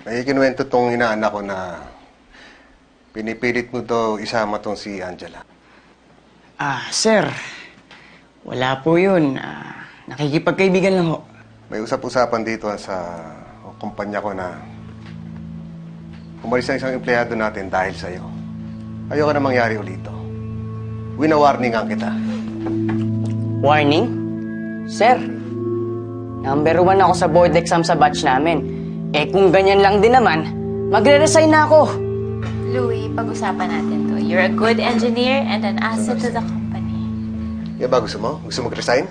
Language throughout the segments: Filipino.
May kinuwento tong inaanak ko na pinipilit mo daw isama tong si Angela. Sir. Wala po yun. Nakikipagkaibigan lang ho. May usap-usapan dito sa kumpanya ko na umalis ang isang empleyado natin dahil sa'yo. Ayoko na mangyari ulito. Wina-warningan kita. Warning? Sir, number 1 ako sa board exam sa batch namin. Kung ganyan lang din naman, magre-resign na ako. Louie, pag-usapan natin to. You're a good engineer and an asset to the company. Yan ba gusto mo? Gusto mag-resign?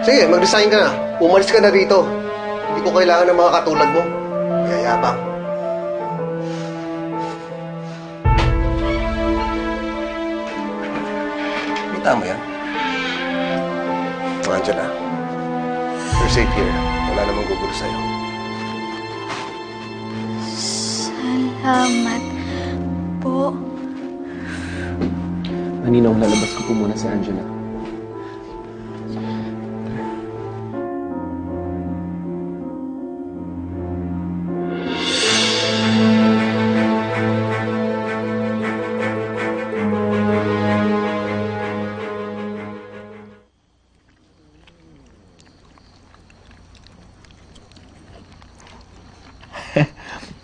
Sige, mag-resign ka na. Umalis ka na rito. Hindi ko kailangan ng mga katulad mo. Yayabang. Kita mo yan? Angela, you're safe here. Wala namang gugulo sa'yo. Salamat po. Maninong, lalabas ko po muna si Angela.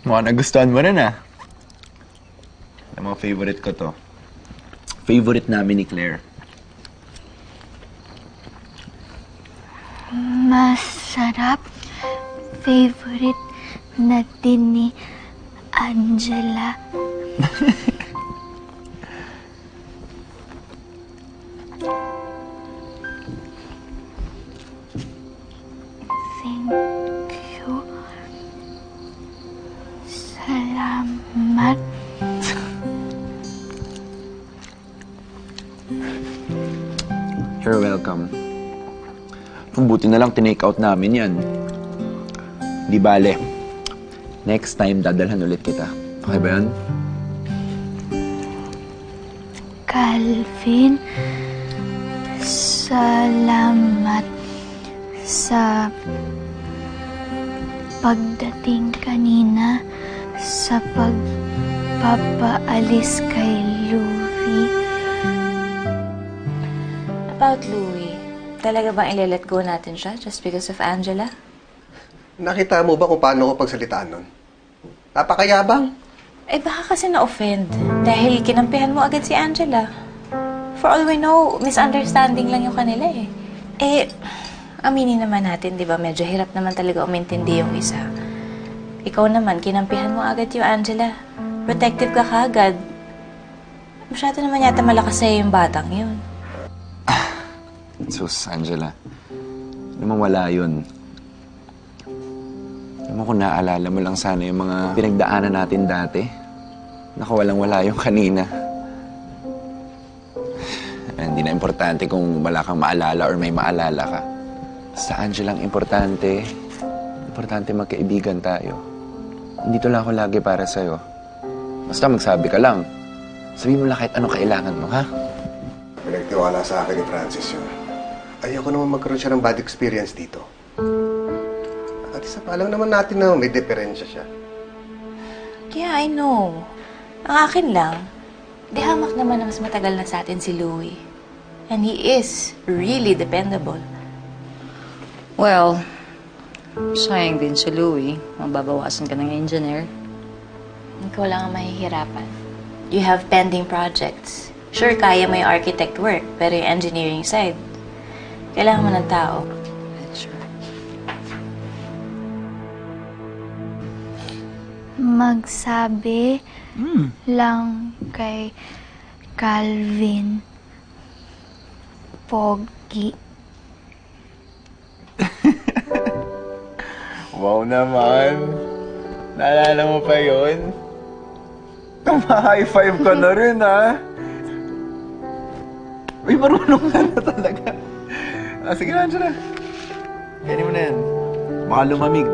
Mukhang nagustuhan mo rin ah. Alam mo, favorite ko to. Favorite namin ni Claire. Masarap. Favorite na din ni Angela. Thank you. Salamat. You're welcome. Kung buti na lang tinake out namin yan. Di bale. Next time, dadalhan ulit kita. Okay ba yan? Calvin, salamat sa pagdating kanina sa pagpapaalis kay Louie. About Louie, talaga bang ile-let go natin siya just because of Angela? Nakita mo ba kung paano ko pagsalitaan nun? Napakayabang. Baka kasi na-offend dahil kinampihan mo agad si Angela. For all we know, misunderstanding lang yung kanila eh. Aminin naman natin, di ba? Medyo hirap naman talaga umintindi yung isa. Ikaw naman, kinampihan mo agad yung Angela. Protective ka kaagad. Masyado naman yata malakas sa'yo yung batang yun. Sus, Angela. Naman wala yun. Alam mo kung naaalala mo lang sana yung mga pinagdaanan natin dati. Nakawalang-wala yung kanina. Hindi na importante kung wala kang maalala or may maalala ka. Sa Angela ang importante magkaibigan tayo. Dito lang ako lagi para sa'yo. Basta magsabi ka lang. Sabihin mo lang kahit anong kailangan mo, ha? Pinagtiwala sa akin ni Francis yun. Ayoko naman magkaroon siya ng bad experience dito. At isa pa, alam naman natin na may diferensya siya. Yeah, I know. Ang akin lang, di hamak naman na mas matagal na sa atin si Louie. And he is really dependable. Well, sayang din si Louie. Mababawasan ka ng engineer. Ikaw lang ang mahihirapan. You have pending projects. Sure, kaya mo yung architect work, pero yung engineering side, kailangan mo ng tao. That's right. Magsabi lang kay Calvin. Pogi. Wow naman. Naalala mo pa yun? Tuma-high five ka na rin, ha? Uy, marunong ka na talaga. Sige na, Angela. Kainin mo na yan. Baka lumamig.